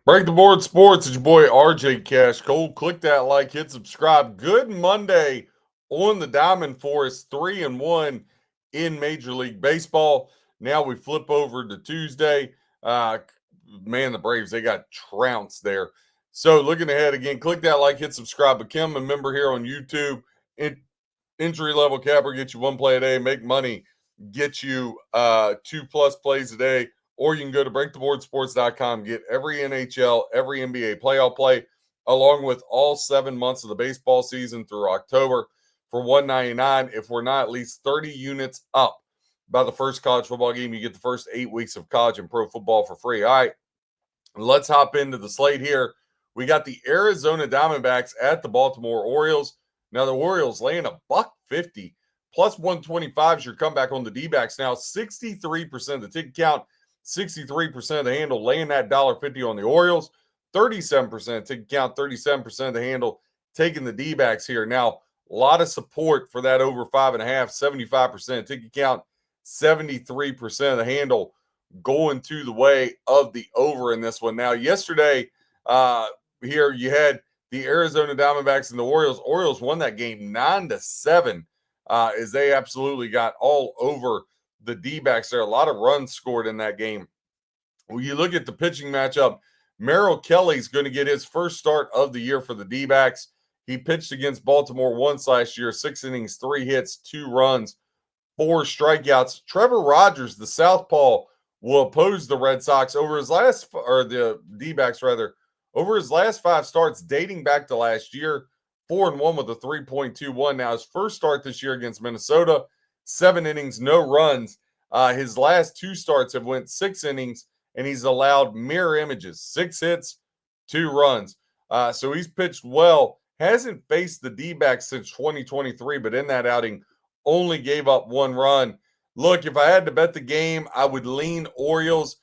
Break the Board Sports. It's your boy RJ Cash Cole. Click that like, hit subscribe. Good Monday on the diamond for us, 3-1 in Major League Baseball. Now we flip over to Tuesday. Uh, Man, the Braves, they got trounced there. So looking ahead again, click that like, hit subscribe, become a member here on YouTube. Entry level capper, get you one play a day, make money, get you 2+ plays a day. Or you can go to breaktheboardsports.com, get every NHL, every NBA playoff play, along with all 7 months of the baseball season through October for $199. If we're not at least 30 units up by the first college football game, you get the first 8 weeks of college and pro football for free. All right, let's hop into the slate here. We got the Arizona Diamondbacks at the Baltimore Orioles. Now the Orioles laying a $150 plus 125 is your comeback on the Dbacks. Now 63% of the ticket count, 63% of the handle, laying that $1.50 on the Orioles. 37% ticket count, 37% of the handle, taking the Dbacks here. Now a lot of support for that over 5.5, 75% ticket count, 73% of the handle going to the way of the over in this one. Now, yesterday, uh, here you had the Arizona Diamondbacks and the Orioles. Orioles won that game 9-7, as they absolutely got all over the D-backs there. A lot of runs scored in that game. When you look at the pitching matchup, Merrill Kelly's going to get his first start of the year for the D-backs. He pitched against Baltimore once last year, 6 innings, 3 hits, 2 runs, 4 strikeouts. Trevor Rogers, the southpaw, will oppose the Red Sox over his last, or the D-backs rather, over his last 5 starts dating back to last year. 4-1 with a 3.21. Now his first start this year against Minnesota, 7 innings, no runs. His last 2 starts have went 6 innings, and he's allowed mirror images, 6 hits, 2 runs. So he's pitched well. Hasn't faced the D-backs since 2023, but in that outing, only gave up 1 run. Look, if I had to bet the game, I would lean Orioles.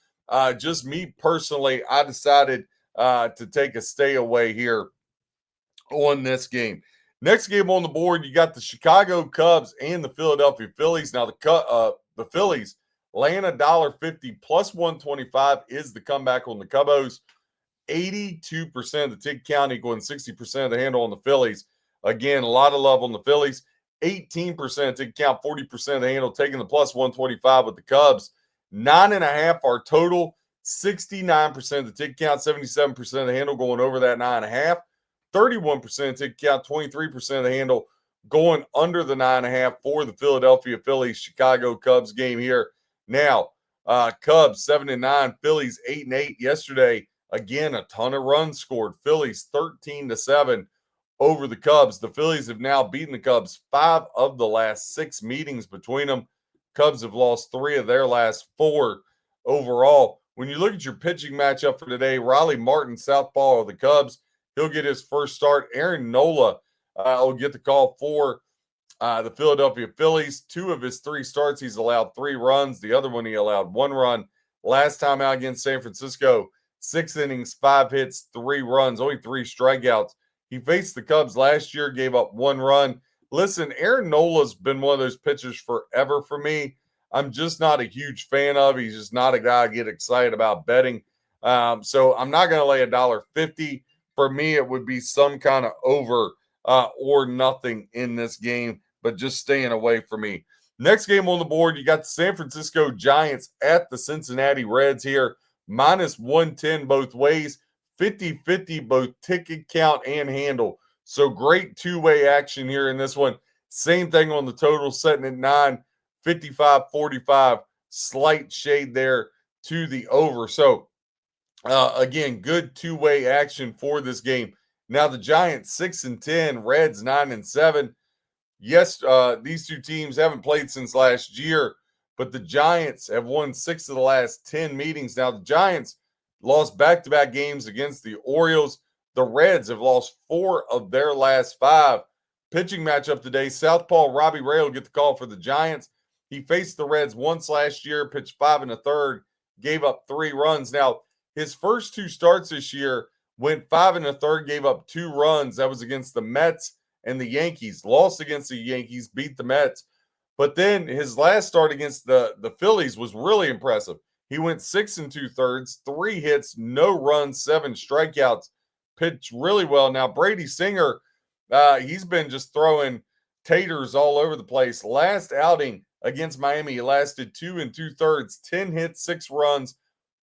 Just me personally, I decided to take a stay away here on this game. Next game on the board, you got the Chicago Cubs and the Philadelphia Phillies. Now the Phillies laying $1.50 plus 125 is the comeback on the Cubos. 82% of the ticket count equaling 60% of the handle on the Phillies. Again, a lot of love on the Phillies. 18% ticket count, 40% of the handle, taking the plus 125 with the Cubs. 9.5 are total. 69% of the ticket count, 77% of the handle going over that 9.5. 31% ticket count, 23% of the handle going under the 9.5 for the Philadelphia Phillies Chicago Cubs game here. Now, Cubs 7-9, Phillies 8-8 yesterday. Again, a ton of runs scored. Phillies 13-7 over the Cubs. The Phillies have now beaten the Cubs 5 of the last 6 meetings between them. Cubs have lost 3 of their last 4 overall. When you look at your pitching matchup for today, Riley Martin, southpaw of the Cubs, he'll get his first start. Aaron Nola will get the call for the Philadelphia Phillies. 2 of his 3 starts, he's allowed 3 runs. The other one, he allowed 1 run. Last time out against San Francisco, 6 innings, 5 hits, 3 runs, only 3 strikeouts. He faced the Cubs last year, gave up 1 run. Listen, Aaron Nola's been one of those pitchers forever for me. I'm just not a huge fan of. He's just not a guy I get excited about betting. So I'm not going to lay $1.50. For me, it would be some kind of over or nothing in this game, but just staying away from me. Next game on the board, you got the San Francisco Giants at the Cincinnati Reds here. Minus 110 both ways. 50-50 both ticket count and handle. So great two-way action here in this one. Same thing on the total, setting at 9, 55-45. Slight shade there to the over. So again, good two-way action for this game. Now the Giants 6-10, Reds 9-7. Yes, these two teams haven't played since last year, but the Giants have won 6 of the last 10 meetings. Now the Giants lost back-to-back games against the Orioles. The Reds have lost 4 of their last 5. Pitching matchup today, southpaw Robbie Ray will get the call for the Giants. He faced the Reds once last year, pitched 5 1/3, gave up 3 runs. Now, his first 2 starts this year went 5 1/3, gave up 2 runs. That was against the Mets and the Yankees. Lost against the Yankees, beat the Mets. But then his last start against the Phillies was really impressive. He went 6 2/3, 3 hits, no runs, 7 strikeouts. Pitched really well. Now, Brady Singer, he's been just throwing taters all over the place. Last outing against Miami, he lasted 2 2/3, 10 hits, 6 runs,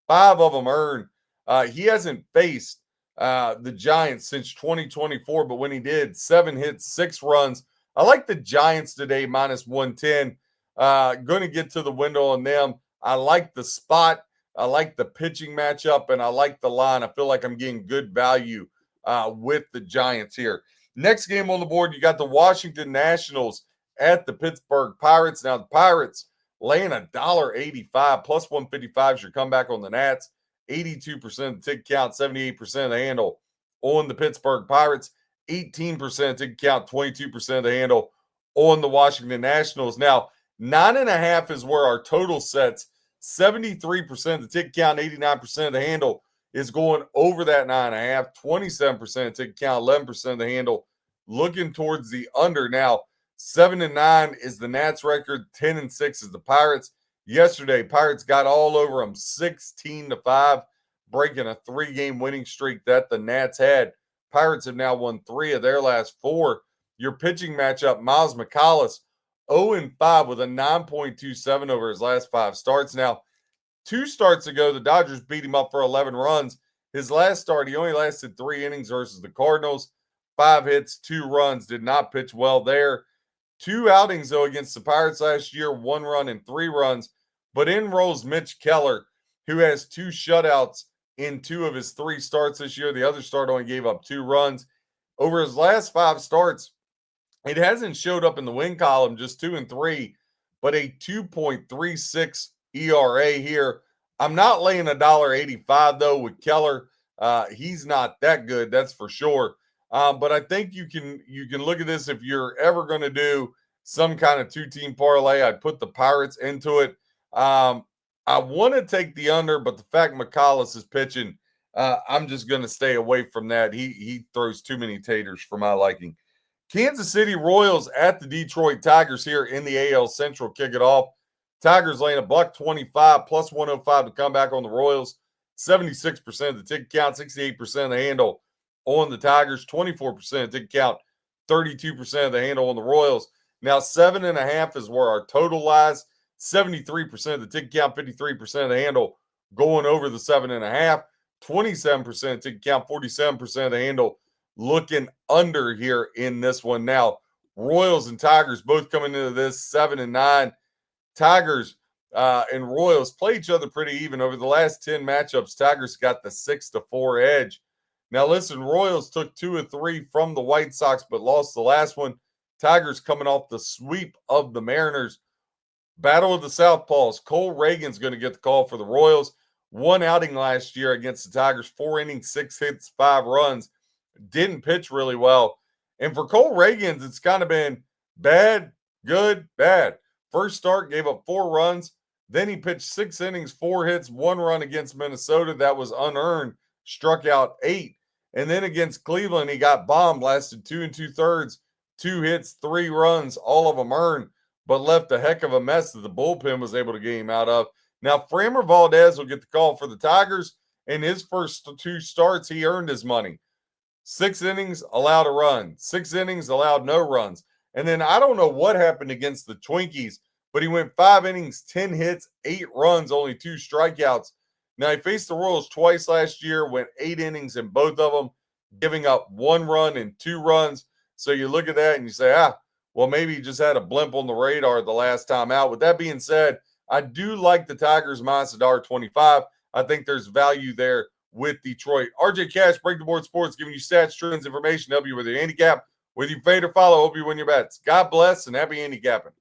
5 of them earned. He hasn't faced the Giants since 2024, but when he did, 7 hits, 6 runs. I like the Giants today, minus 110. Going to get to the window on them. I like the spot. I like the pitching matchup, and I like the line. I feel like I'm getting good value with the Giants here. Next game on the board, you got the Washington Nationals at the Pittsburgh Pirates. Now, the Pirates laying $1.85 plus 155 is your comeback on the Nats. 82% of the ticket count, 78% of the handle on the Pittsburgh Pirates. 18% ticket count, 22% of the handle on the Washington Nationals. Now, 9.5 is where our total sets. 73% of the ticket count, 89% of the handle is going over that 9.5. 27% of the ticket count, 11% of the handle looking towards the under. Now, 7-9 is the Nats record. 10-6 is the Pirates. Yesterday, Pirates got all over them, 16-5, breaking a 3-game winning streak that the Nats had. Pirates have now won 3 of their last 4. Your pitching matchup, Miles McCollis, 0-5 with a 9.27 over his last 5 starts. Now, 2 starts ago, the Dodgers beat him up for 11 runs. His last start, he only lasted 3 innings versus the Cardinals. 5 hits, 2 runs, did not pitch well there. 2 outings, though, against the Pirates last year, 1 run and 3 runs. But in rolls Mitch Keller, who has 2 shutouts in 2 of his 3 starts this year. The other start only gave up 2 runs. Over his last 5 starts, it hasn't showed up in the win column, just 2 and 3, but a 2.36 ERA here. I'm not laying $1.85, though, with Keller. He's not that good, that's for sure. But I think you can look at this if you're ever going to do some kind of 2-team parlay. I'd put the Pirates into it. I want to take the under, but the fact McCollis is pitching, I'm just going to stay away from that. He throws too many taters for my liking. Kansas City Royals at the Detroit Tigers here in the AL Central. Kick it off. Tigers laying $1.25 plus 105 to come back on the Royals. 76% of the ticket count, 68% of the handle on the Tigers, 24% ticket count, 32% of the handle on the Royals. Now, 7.5 is where our total lies. 73% of the ticket count, 53% of the handle going over the 7.5. 27% ticket count, 47% of the handle looking under here in this one. Now, Royals and Tigers both coming into this 7-9. Tigers and Royals play each other pretty even. Over the last 10 matchups, Tigers got the 6-4 edge. Now, listen, Royals took 2 of 3 from the White Sox, but lost the last one. Tigers coming off the sweep of the Mariners. Battle of the Southpaws. Cole Reagan's going to get the call for the Royals. 1 outing last year against the Tigers. 4 innings, 6 hits, 5 runs. Didn't pitch really well. And for Cole Reagan's, it's kind of been bad, good, bad. First start, gave up 4 runs. Then he pitched 6 innings, 4 hits, 1 run against Minnesota. That was unearned. Struck out 8. And then against Cleveland, he got bombed, lasted 2 2/3, 2 hits, 3 runs, all of them earned, but left a heck of a mess that the bullpen was able to get him out of. Now, Framber Valdez will get the call for the Tigers. In his first 2 starts, he earned his money. 6 innings, allowed a run. 6 innings, allowed no runs. And then I don't know what happened against the Twinkies, but he went 5 innings, 10 hits, 8 runs, only 2 strikeouts. Now, he faced the Royals twice last year, went 8 innings in both of them, giving up 1 run and 2 runs. So you look at that and you say, well, maybe he just had a blimp on the radar the last time out. With that being said, I do like the Tigers minus $1.25. I think there's value there with Detroit. RJ Cash, Break the Board Sports, giving you stats, trends, information, help you with your handicap. Whether you fade or follow, hope you win your bets. God bless and happy handicapping.